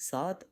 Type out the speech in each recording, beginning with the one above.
7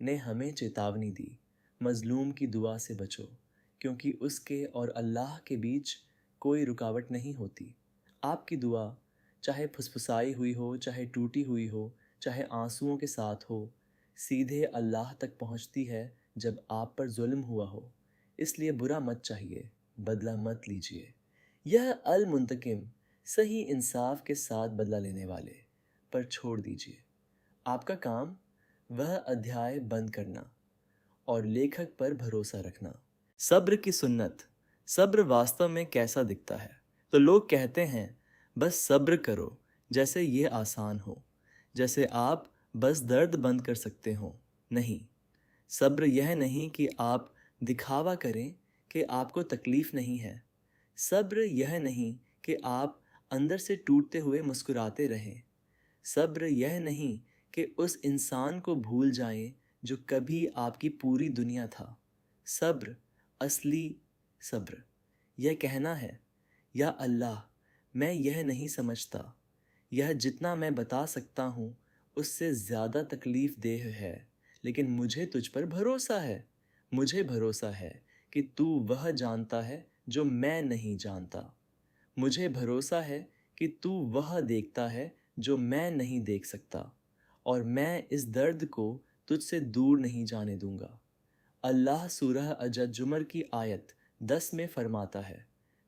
نے ہمیں چیتاونی دی، مظلوم کی دعا سے بچو، کیونکہ اس کے اور اللہ کے بیچ کوئی رکاوٹ نہیں ہوتی۔ آپ کی دعا چاہے پھسپھسائی ہوئی ہو، چاہے ٹوٹی ہوئی ہو، چاہے آنسوؤں کے ساتھ ہو، سیدھے اللہ تک پہنچتی ہے جب آپ پر ظلم ہوا ہو۔ اس لیے برا مت چاہیے، بدلہ مت لیجیے۔ یہ المنتقم، صحیح انصاف کے ساتھ بدلہ لینے والے پر چھوڑ دیجیے۔ آپ کا کام وہ ادھیائے بند کرنا اور لیکھک پر بھروسہ رکھنا۔ صبر کی سنت۔ صبر واستو میں کیسا دکھتا ہے؟ تو لوگ کہتے ہیں بس صبر کرو، جیسے یہ آسان ہو، جیسے آپ بس درد بند کر سکتے ہوں۔ نہیں، صبر یہ نہیں کہ آپ دکھاوا کریں کہ آپ کو تکلیف نہیں ہے۔ صبر یہ نہیں کہ آپ اندر سے ٹوٹتے ہوئے مسکراتے رہیں۔ صبر یہ نہیں کہ اس انسان کو بھول جائیں جو کبھی آپ کی پوری دنیا تھا۔ صبر، اصلی صبر، یہ کہنا ہے یا اللہ میں یہ نہیں سمجھتا، یہ جتنا میں بتا سکتا ہوں اس سے زیادہ تکلیف دہ ہے، لیکن مجھے تجھ پر بھروسہ ہے۔ مجھے بھروسہ ہے کہ تو وہ جانتا ہے جو میں نہیں جانتا۔ مجھے بھروسہ ہے کہ تو وہ دیکھتا ہے جو میں نہیں دیکھ سکتا، اور میں اس درد کو تجھ سے دور نہیں جانے دوں گا۔ اللہ سورہ الزمر کی آیت 10 میں فرماتا ہے،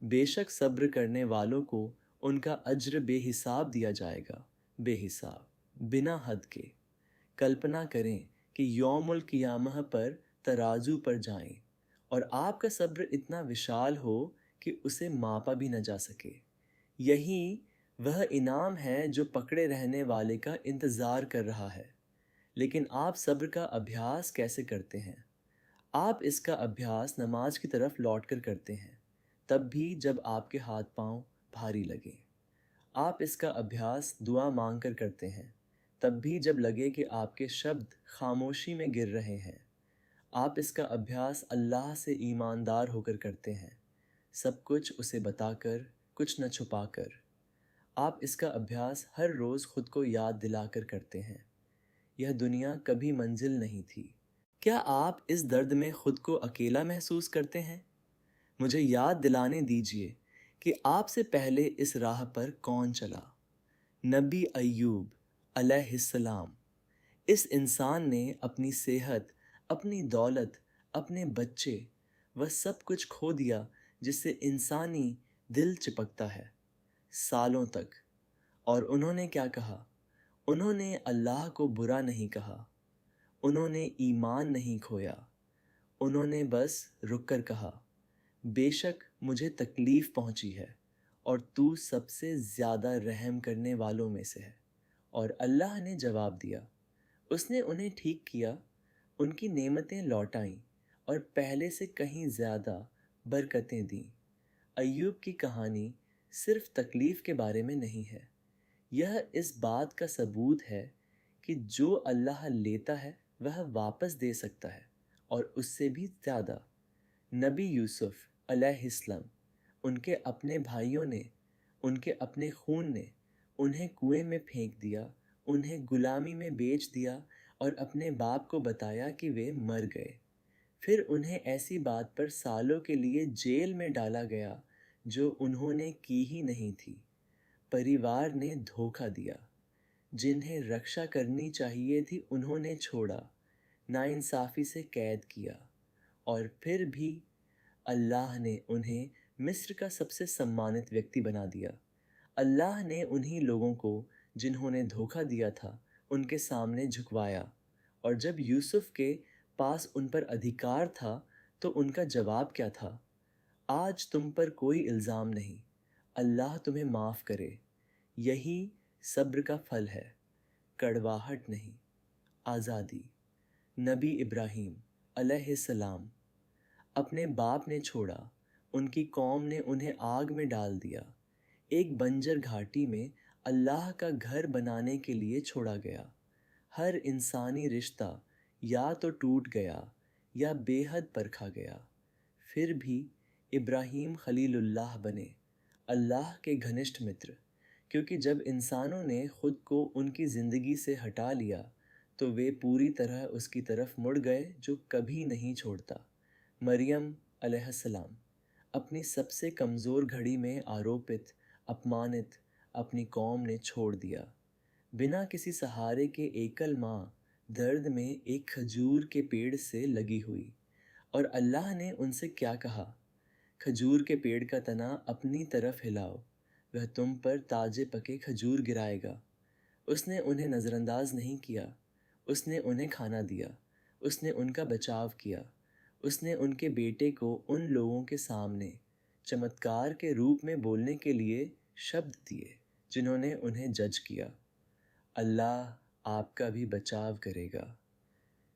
بے شک صبر کرنے والوں کو ان کا اجر بے حساب دیا جائے گا، بے حساب، بنا حد کے۔ کلپنا کریں کہ یوم القیامہ پر ترازو پر جائیں اور آپ کا صبر اتنا وشال ہو کہ اسے ماپا بھی نہ جا سکے۔ یہی وہ انعام ہے جو پکڑے رہنے والے کا انتظار کر رہا ہے۔ لیکن آپ صبر کا ابھیاس کیسے کرتے ہیں؟ آپ اس کا ابھیاس نماز کی طرف لوٹ کر کرتے ہیں، تب بھی جب آپ کے ہاتھ پاؤں بھاری لگیں۔ آپ اس کا ابھیاس دعا مانگ کر کرتے ہیں، تب بھی جب لگے کہ آپ کے شبد خاموشی میں گر رہے ہیں۔ آپ اس کا ابھیاس اللہ سے ایماندار ہو کر کرتے ہیں، سب کچھ اسے بتا کر، کچھ نہ چھپا کر۔ آپ اس کا ابھیاس ہر روز خود کو یاد دلا کر کرتے ہیں، یہ دنیا کبھی منزل نہیں تھی۔ کیا آپ اس درد میں خود کو اکیلا محسوس کرتے ہیں؟ مجھے یاد دلانے دیجیے کہ آپ سے پہلے اس راہ پر کون چلا؟ نبی ایوب علیہ السلام۔ اس انسان نے اپنی صحت، اپنی دولت، اپنے بچے، وہ سب کچھ کھو دیا جس سے انسانی دل چپکتا ہے، سالوں تک۔ اور انہوں نے کیا کہا؟ انہوں نے اللہ کو برا نہیں کہا، انہوں نے ایمان نہیں کھویا، انہوں نے بس رک کر کہا، بے شک مجھے تکلیف پہنچی ہے اور تو سب سے زیادہ رحم کرنے والوں میں سے ہے۔ اور اللہ نے جواب دیا، اس نے انہیں ٹھیک کیا، ان کی نعمتیں لوٹائیں اور پہلے سے کہیں زیادہ برکتیں دیں۔ ایوب کی کہانی صرف تکلیف کے بارے میں نہیں ہے، یہ اس بات کا ثبوت ہے کہ جو اللہ لیتا ہے وہ واپس دے سکتا ہے، اور اس سے بھی زیادہ۔ نبی یوسف علیہ السلام، ان کے اپنے بھائیوں نے، ان کے اپنے خون نے انہیں کنویں میں پھینک دیا، انہیں غلامی میں بیچ دیا اور اپنے باپ کو بتایا کہ وہ مر گئے۔ پھر انہیں ایسی بات پر سالوں کے لیے جیل میں ڈالا گیا جو انہوں نے کی ہی نہیں تھی۔ پریوار نے دھوکہ دیا، جنہیں رکشا کرنی چاہیے تھی انہوں نے چھوڑا، ناانصافی سے قید کیا، اور پھر بھی اللہ نے انہیں مصر کا سب سے سمانت ویکتی بنا دیا۔ اللہ نے انہی لوگوں کو جنہوں نے دھوکہ دیا تھا ان کے سامنے جھکوایا، اور جب یوسف کے پاس ان پر ادھیکار تھا تو ان کا جواب کیا تھا؟ آج تم پر کوئی الزام نہیں، اللہ تمہیں معاف کرے۔ یہی صبر کا پھل ہے، کڑواہٹ نہیں، آزادی۔ نبی ابراہیم علیہ السلام، اپنے باپ نے چھوڑا، ان کی قوم نے انہیں آگ میں ڈال دیا، ایک بنجر گھاٹی میں اللہ کا گھر بنانے کے لیے چھوڑا گیا۔ ہر انسانی رشتہ یا تو ٹوٹ گیا یا بے حد پرکھا گیا، پھر بھی ابراہیم خلیل اللہ بنے، اللہ کے گھنشٹ متر، کیونکہ جب انسانوں نے خود کو ان کی زندگی سے ہٹا لیا تو وہ پوری طرح اس کی طرف مڑ گئے جو کبھی نہیں چھوڑتا۔ مریم علیہ السلام اپنی سب سے کمزور گھڑی میں آروپت، اپمانت اپنی قوم نے چھوڑ دیا۔ بنا کسی سہارے کے ایکل ماں درد میں ایک کھجور کے پیڑ سے لگی ہوئی، اور اللہ نے ان سے کیا کہا؟ کھجور کے پیڑ کا تنا اپنی طرف ہلاؤ، وہ تم پر تازے پکے کھجور گرائے گا۔ اس نے انہیں نظر انداز نہیں کیا، اس نے انہیں کھانا دیا، اس نے ان کا بچاؤ کیا، اس نے ان کے بیٹے کو ان لوگوں کے سامنے چمتکار کے روپ میں بولنے کے لیے شبد دیے جنہوں نے انہیں جج کیا۔ اللہ آپ کا بھی بچاؤ کرے گا،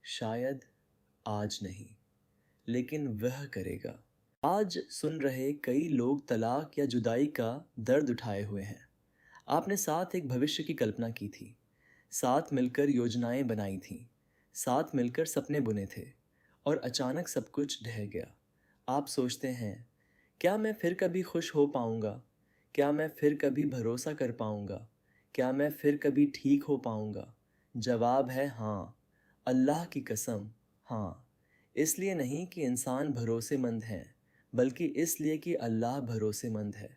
شاید آج نہیں لیکن وہ کرے گا۔ آج سن رہے کئی لوگ طلاق یا جدائی کا درد اٹھائے ہوئے ہیں۔ آپ نے ساتھ ایک بھوشیہ کی کلپنا کی تھی، ساتھ مل کر یوجنائیں بنائی تھیں، ساتھ مل کر سپنے بنے تھے، اور اچانک سب کچھ ڈھہ گیا۔ آپ سوچتے ہیں، کیا میں پھر کبھی خوش ہو پاؤں گا؟ کیا میں پھر کبھی بھروسہ کر پاؤں گا؟ کیا میں پھر کبھی ٹھیک ہو پاؤں گا؟ جواب ہے ہاں، اللہ کی قسم ہاں۔ اس لیے نہیں کہ انسان بھروسے مند ہیں، بلکہ اس لیے کہ اللہ بھروسے مند ہے۔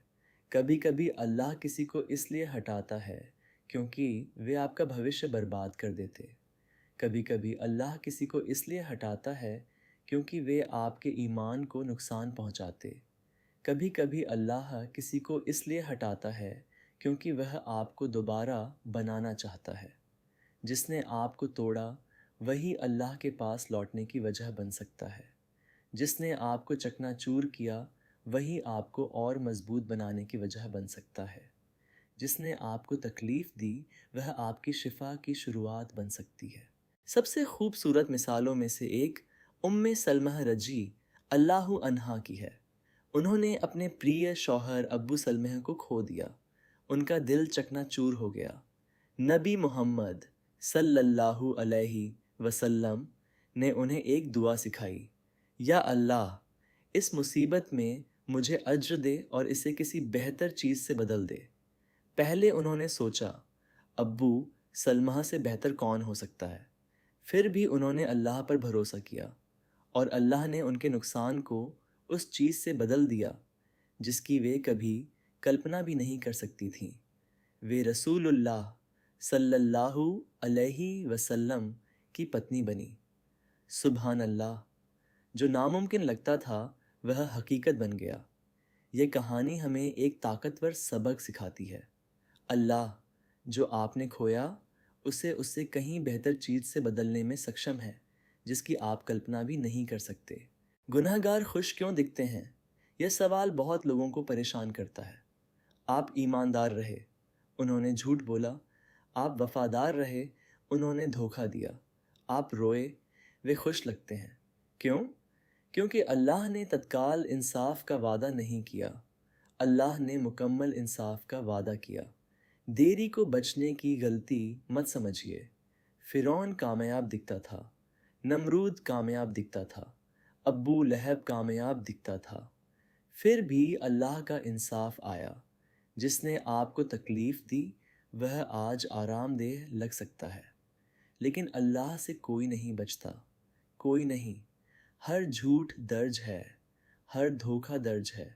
کبھی کبھی اللہ کسی کو اس لیے ہٹاتا ہے کیونکہ وہ آپ کا بھوشیہ برباد کر دیتے۔ کبھی کبھی اللہ کسی کو اس لیے ہٹاتا ہے کیونکہ وہ آپ کے ایمان کو نقصان پہنچاتے۔ کبھی کبھی اللہ کسی کو اس لیے ہٹاتا ہے کیونکہ وہ آپ کو دوبارہ بنانا چاہتا ہے۔ جس نے آپ کو توڑا وہی اللہ کے پاس لوٹنے کی وجہ بن سکتا ہے۔ جس نے آپ کو چکنا چور کیا وہی آپ کو اور مضبوط بنانے کی وجہ بن سکتا ہے۔ جس نے آپ کو تکلیف دی وہ آپ کی شفا کی شروعات بن سکتی ہے۔ سب سے خوبصورت مثالوں میں سے ایک سلمہ رجی اللہ عنہا کی ہے۔ انہوں نے اپنے پریہ شوہر ابو سلمہ کو کھو دیا، ان کا دل چکنا چور ہو گیا۔ نبی محمد صلی اللہ علیہ وسلم نے انہیں ایک دعا سکھائی، یا اللہ اس مصیبت میں مجھے اجر دے اور اسے کسی بہتر چیز سے بدل دے۔ پہلے انہوں نے سوچا ابو سلمہ سے بہتر کون ہو سکتا ہے، پھر بھی انہوں نے اللہ پر بھروسہ کیا، اور اللہ نے ان کے نقصان کو اس چیز سے بدل دیا جس کی وہ کبھی کلپنا بھی نہیں کر سکتی تھیں۔ وہ رسول اللہ صلی اللہ علیہ وسلم کی پتنی بنی۔ سبحان اللہ، جو ناممکن لگتا تھا وہ حقیقت بن گیا۔ یہ کہانی ہمیں ایک طاقتور سبق سکھاتی ہے۔ اللہ جو آپ نے کھویا اسے اس سے کہیں بہتر چیز سے بدلنے میں سکشم ہے جس کی آپ کلپنا بھی نہیں کر سکتے۔ گناہ گار خوش کیوں دکھتے ہیں؟ یہ سوال بہت لوگوں کو پریشان کرتا ہے۔ آپ ایماندار رہے، انہوں نے جھوٹ بولا۔ آپ وفادار رہے، انہوں نے دھوکہ دیا۔ آپ روئے، وہ خوش لگتے ہیں۔ کیوں؟ کیونکہ اللہ نے تتکال انصاف کا وعدہ نہیں کیا، اللہ نے مکمل انصاف کا وعدہ کیا۔ دیری کو بچنے کی غلطی مت سمجھیے۔ فرعون کامیاب دکھتا تھا، نمرود کامیاب دکھتا تھا، ابو لہب کامیاب دکھتا تھا، پھر بھی اللہ کا انصاف آیا۔ جس نے آپ کو تکلیف دی وہ آج آرام دہ لگ سکتا ہے، لیکن اللہ سے کوئی نہیں بچتا، کوئی نہیں۔ ہر جھوٹ درج ہے، ہر دھوکہ درج ہے،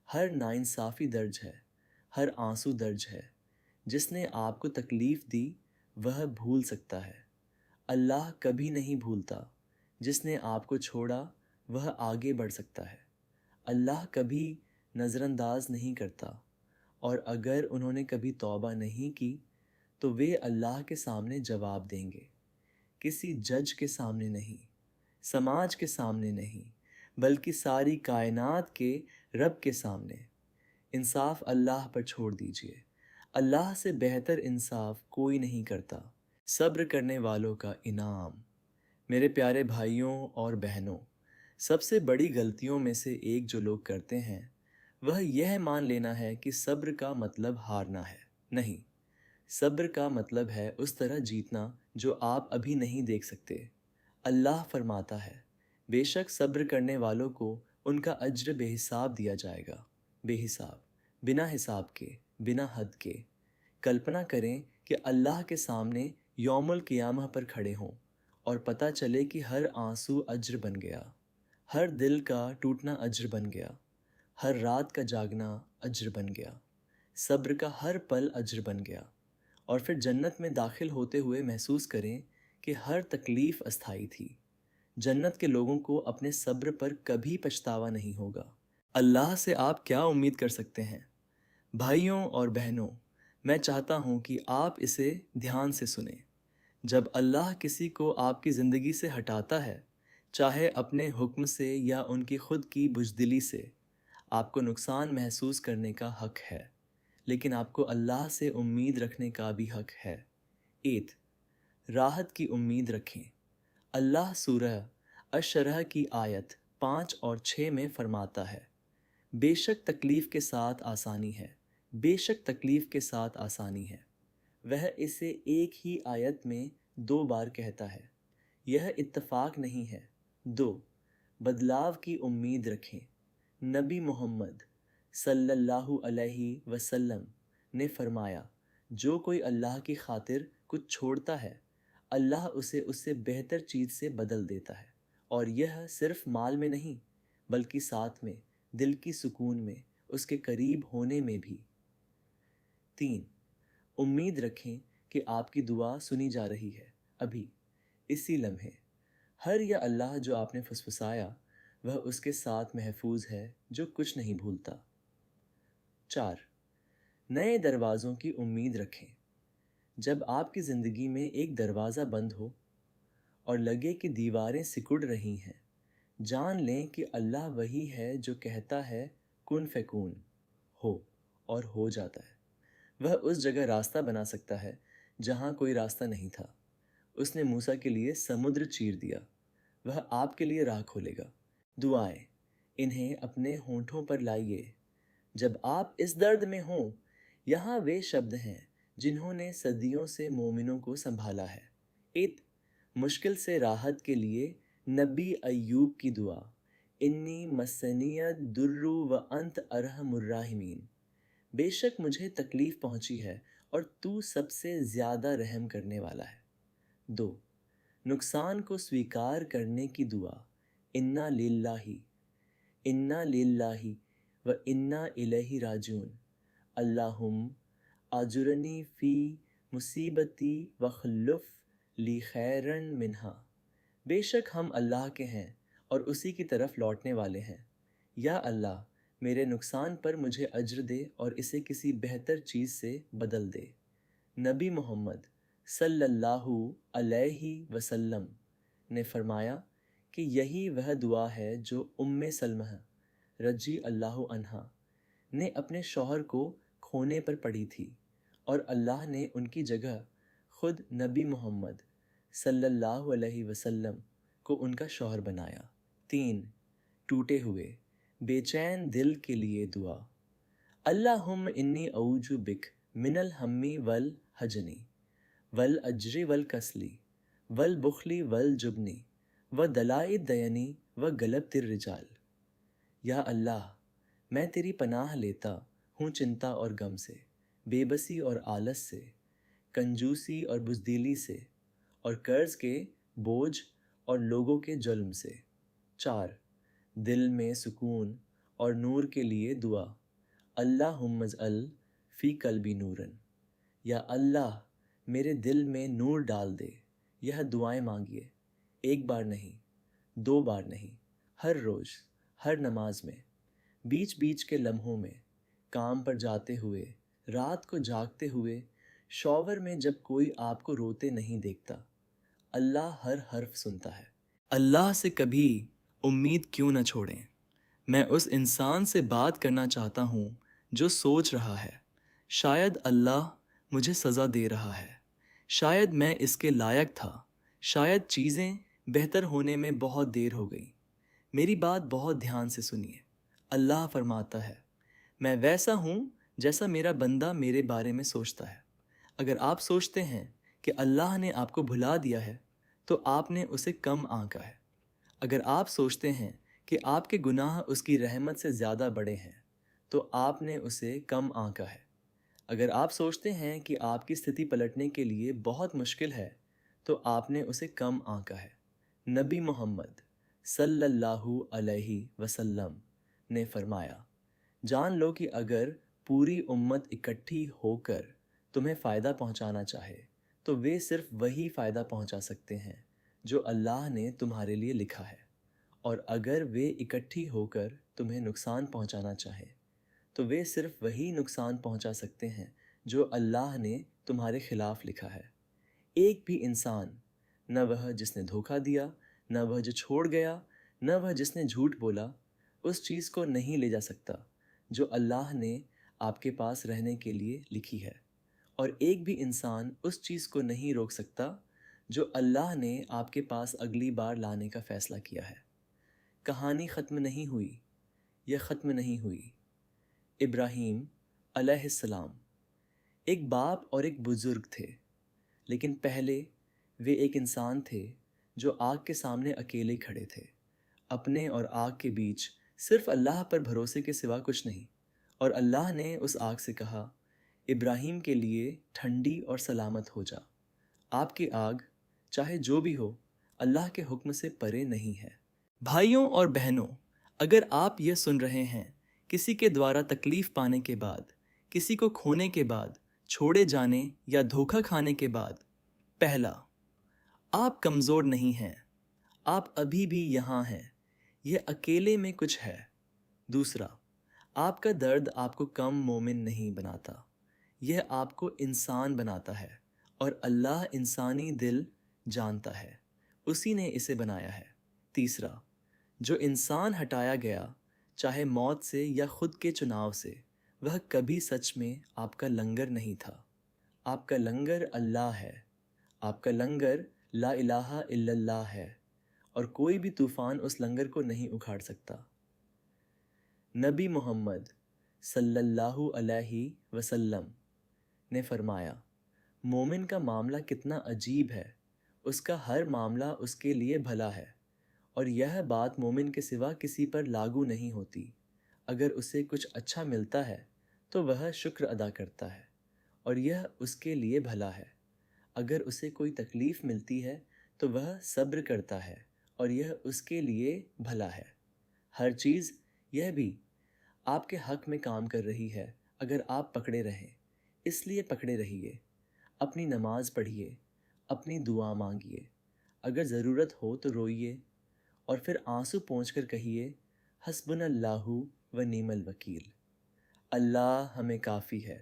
ہر ناانصافی درج ہے، ہر آنسو درج ہے۔ جس نے آپ کو تکلیف دی وہ بھول سکتا ہے، اللہ کبھی نہیں بھولتا۔ جس نے آپ کو چھوڑا وہ آگے بڑھ سکتا ہے، اللہ کبھی نظر انداز نہیں کرتا، اور اگر انہوں نے کبھی توبہ نہیں کی تو وہ اللہ کے سامنے جواب دیں گے، کسی جج کے سامنے نہیں، سماج کے سامنے نہیں، بلکہ ساری کائنات کے رب کے سامنے۔ انصاف اللہ پر چھوڑ دیجئے، اللہ سے بہتر انصاف کوئی نہیں کرتا۔ صبر کرنے والوں کا انعام۔ میرے پیارے بھائیوں اور بہنوں، سب سے بڑی غلطیوں میں سے ایک جو لوگ کرتے ہیں وہ یہ مان لینا ہے کہ صبر کا مطلب ہارنا ہے۔ نہیں، صبر کا مطلب ہے اس طرح جیتنا جو آپ ابھی نہیں دیکھ سکتے۔ اللہ فرماتا ہے، بے شک صبر کرنے والوں کو ان کا اجر بے حساب دیا جائے گا، بے حساب، بنا حساب کے، بنا حد کے۔ کلپنا کریں کہ اللہ کے سامنے یوم القیامہ پر کھڑے ہوں اور پتہ چلے کہ ہر آنسو اجر بن گیا، ہر دل کا ٹوٹنا اجر بن گیا، ہر رات کا جاگنا اجر بن گیا، صبر کا ہر پل اجر بن گیا، اور پھر جنت میں داخل ہوتے ہوئے محسوس کریں کہ ہر تکلیف استھائی تھی۔ جنت کے لوگوں کو اپنے صبر پر کبھی پچھتاوا نہیں ہوگا۔ اللہ سے آپ کیا امید کر سکتے ہیں؟ بھائیوں اور بہنوں، میں چاہتا ہوں کہ آپ اسے دھیان سے سنیں۔ جب اللہ کسی کو آپ کی زندگی سے ہٹاتا ہے، چاہے اپنے حکم سے یا ان کی خود کی بزدلی سے، آپ کو نقصان محسوس کرنے کا حق ہے، لیکن آپ کو اللہ سے امید رکھنے کا بھی حق ہے۔ 8 راحت کی امید رکھیں۔ اللہ سورہ الشرح کی آیت 5 اور 6 میں فرماتا ہے، بے شک تکلیف کے ساتھ آسانی ہے، بے شک تکلیف کے ساتھ آسانی ہے۔ وہ اسے ایک ہی آیت میں 2 بار کہتا ہے، یہ اتفاق نہیں ہے۔ 2 بدلاو کی امید رکھیں۔ نبی محمد صلی اللہ علیہ وسلم نے فرمایا، جو کوئی اللہ کی خاطر کچھ چھوڑتا ہے، اللہ اسے اس سے بہتر چیز سے بدل دیتا ہے، اور یہ صرف مال میں نہیں بلکہ ساتھ میں دل کی سکون میں، اس کے قریب ہونے میں بھی۔ 3 امید رکھیں کہ آپ کی دعا سنی جا رہی ہے، ابھی اسی لمحے۔ ہر یا اللہ جو آپ نے فسفسایا وہ اس کے ساتھ محفوظ ہے جو کچھ نہیں بھولتا۔ 4 نئے دروازوں کی امید رکھیں۔ جب آپ کی زندگی میں ایک دروازہ بند ہو اور لگے کہ دیواریں سکڑ رہی ہیں، جان لیں کہ اللہ وہی ہے جو کہتا ہے کن فیکون، ہو، اور ہو جاتا ہے۔ وہ اس جگہ راستہ بنا سکتا ہے جہاں کوئی راستہ نہیں تھا۔ اس نے موسیٰ کے لیے سمندر چیر دیا، وہ آپ کے لیے راہ کھولے گا۔ دعائیں، انہیں اپنے ہونٹوں پر لائیے جب آپ اس درد میں ہوں۔ یہاں وہ شبد ہیں جنہوں نے صدیوں سے مومنوں کو سنبھالا ہے۔ 8 مشکل سے راحت کے لیے نبی ایوب کی دعا، انی مسنی الضر وانت ارحم الراحمین، بے شک مجھے تکلیف پہنچی ہے اور تو سب سے زیادہ رحم کرنے والا ہے۔ 2 نقصان کو سویکار کرنے کی دعا، انا للہ و انا الیہ راجعون، اللہم اجرنی فی مصیبتی وخلف لی خیرا منہا، بے شک ہم اللہ کے ہیں اور اسی کی طرف لوٹنے والے ہیں۔ یا اللہ میرے نقصان پر مجھے اجر دے اور اسے کسی بہتر چیز سے بدل دے۔ نبی محمد صلی اللہ علیہ وسلم نے فرمایا کہ یہی وہ دعا ہے جو سلمہ رضی اللہ عنہا نے اپنے شوہر کو کھونے پر پڑھی تھی، اور اللہ نے ان کی جگہ خود نبی محمد صلی اللہ علیہ وسلم کو ان کا شوہر بنایا۔ 3 ٹوٹے ہوئے بے چین دل کے لیے دعا، اللہم انی اعوذ بک من الہم والحزن والاجر والکسل والبخل والجبن ودلاء الدین وغلبۃ الرجال۔ یا اللہ میں تیری پناہ لیتا ہوں چنتا اور غم سے، بے بسی اور آلس سے، کنجوسی اور بزدلی سے، اور قرض کے بوجھ اور لوگوں کے ظلم سے۔ 4 دل میں سکون اور نور کے لیے دعا، اللہم اجعل فی قلبی نوراً، یا اللہ میرے دل میں نور ڈال دے۔ یہ دعائیں مانگیے، ایک بار نہیں، 2 بار نہیں، ہر روز، ہر نماز میں، بیچ بیچ کے لمحوں میں، کام پر جاتے ہوئے، رات کو جاگتے ہوئے، شاور میں جب کوئی آپ کو روتے نہیں دیکھتا۔ اللہ ہر حرف سنتا ہے۔ اللہ سے کبھی امید کیوں نہ چھوڑیں۔ میں اس انسان سے بات کرنا چاہتا ہوں جو سوچ رہا ہے، شاید اللہ مجھے سزا دے رہا ہے، شاید میں اس کے لائق تھا، شاید چیزیں بہتر ہونے میں بہت دیر ہو گئی۔ میری بات بہت دھیان سے سنیے۔ اللہ فرماتا ہے، میں ویسا ہوں جیسا میرا بندہ میرے بارے میں سوچتا ہے۔ اگر آپ سوچتے ہیں کہ اللہ نے آپ کو بھلا دیا ہے تو آپ نے اسے کم آنکا ہے۔ اگر آپ سوچتے ہیں کہ آپ کے گناہ اس کی رحمت سے زیادہ بڑے ہیں تو آپ نے اسے کم آنکا ہے۔ اگر آپ سوچتے ہیں کہ آپ کی استھتی پلٹنے کے لیے بہت مشکل ہے تو آپ نے اسے کم آنکا ہے۔ نبی محمد صلی اللہ علیہ وسلم نے فرمایا، جان لو کہ اگر پوری امت اکٹھی ہو کر تمہیں فائدہ پہنچانا چاہے تو وہ صرف وہی فائدہ پہنچا سکتے ہیں جو اللہ نے تمہارے لیے لکھا ہے، اور اگر وہ اکٹھی ہو کر تمہیں نقصان پہنچانا چاہے تو وہ صرف وہی نقصان پہنچا سکتے ہیں جو اللہ نے تمہارے خلاف لکھا ہے۔ ایک بھی انسان، نہ وہ جس نے دھوکہ دیا، نہ وہ جو چھوڑ گیا، نہ وہ جس نے جھوٹ بولا، اس چیز کو نہیں لے جا سکتا جو اللہ نے آپ کے پاس رہنے کے لیے لکھی ہے، اور ایک بھی انسان اس چیز کو نہیں روک سکتا جو اللہ نے آپ کے پاس اگلی بار لانے کا فیصلہ کیا ہے۔ کہانی ختم نہیں ہوئی، یہ ختم نہیں ہوئی۔ ابراہیم علیہ السلام ایک باپ اور ایک بزرگ تھے، لیکن پہلے وہ ایک انسان تھے جو آگ کے سامنے اکیلے کھڑے تھے۔ اپنے اور آگ کے بیچ صرف اللہ پر بھروسے کے سوا کچھ نہیں، اور اللہ نے اس آگ سے کہا، ابراہیم کے لیے ٹھنڈی اور سلامت ہو جا۔ آپ کی آگ چاہے جو بھی ہو اللہ کے حکم سے پرے نہیں ہے۔ بھائیوں اور بہنوں، اگر آپ یہ سن رہے ہیں، کسی کے دوارا تکلیف پانے کے بعد، کسی کو کھونے کے بعد، چھوڑے جانے یا دھوکہ کھانے کے بعد، پہلا، آپ کمزور نہیں ہیں، آپ ابھی بھی یہاں ہیں، یہ اکیلے میں کچھ ہے۔ دوسرا، آپ کا درد آپ کو کم مومن نہیں بناتا، یہ آپ کو انسان بناتا ہے، اور اللہ انسانی دل جانتا ہے، اسی نے اسے بنایا ہے۔ تیسرا، جو انسان ہٹایا گیا، چاہے موت سے یا خود کے چناؤ سے، وہ کبھی سچ میں آپ کا لنگر نہیں تھا۔ آپ کا لنگر اللہ ہے، آپ کا لنگر لا الہ الا اللہ ہے، اور کوئی بھی طوفان اس لنگر کو نہیں اکھاڑ سکتا۔ نبی محمد صلی اللہ علیہ وسلم نے فرمایا، مومن کا معاملہ کتنا عجیب ہے، اس کا ہر معاملہ اس کے لیے بھلا ہے، اور یہ بات مومن کے سوا کسی پر لاگو نہیں ہوتی۔ اگر اسے کچھ اچھا ملتا ہے تو وہ شکر ادا کرتا ہے، اور یہ اس کے لیے بھلا ہے۔ اگر اسے کوئی تکلیف ملتی ہے تو وہ صبر کرتا ہے، اور یہ اس کے لیے بھلا ہے۔ ہر چیز، یہ بھی آپ کے حق میں کام کر رہی ہے اگر آپ پکڑے رہیں، اس لیے پکڑے رہیے۔ اپنی نماز پڑھیے، اپنی دعا مانگیے، اگر ضرورت ہو تو روئیے، اور پھر آنسو پونچھ کر کہیے، حسبنا اللہ و نعم الوکیل۔ اللہ ہمیں کافی ہے،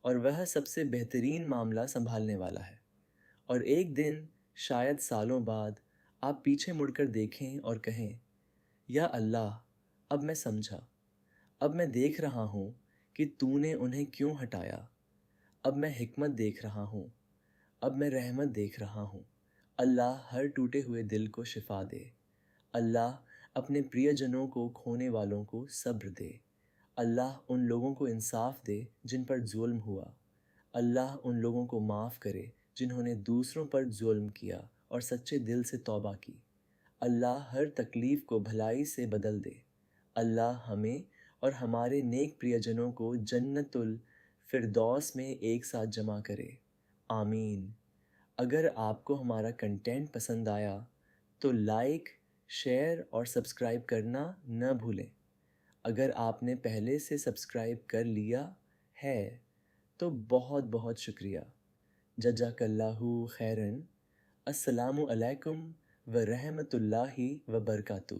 اور وہ سب سے بہترین معاملہ سنبھالنے والا ہے۔ اور ایک دن، شاید سالوں بعد، آپ پیچھے مڑ کر دیکھیں اور کہیں، یا اللہ، اب میں سمجھا، اب میں دیکھ رہا ہوں کہ تو نے انہیں کیوں ہٹایا، اب میں حکمت دیکھ رہا ہوں، اب میں رحمت دیکھ رہا ہوں۔ اللہ ہر ٹوٹے ہوئے دل کو شفا دے، اللہ اپنے پریہ جنوں کو کھونے والوں کو صبر دے، اللہ ان لوگوں کو انصاف دے جن پر ظلم ہوا، اللہ ان لوگوں کو معاف کرے جنہوں نے دوسروں پر ظلم کیا اور سچے دل سے توبہ کی، اللہ ہر تکلیف کو بھلائی سے بدل دے، اللہ ہمیں اور ہمارے نیک پریہ جنوں کو جنت الفردوس میں ایک ساتھ جمع کرے، آمین۔ اگر آپ کو ہمارا کنٹینٹ پسند آیا تو لائک، شیئر اور سبسکرائب کرنا نہ بھولیں۔ اگر آپ نے پہلے سے سبسکرائب کر لیا ہے تو بہت بہت شکریہ۔ جزاک اللہ خیراً۔ السلام علیکم ورحمۃ اللہ وبرکاتہ۔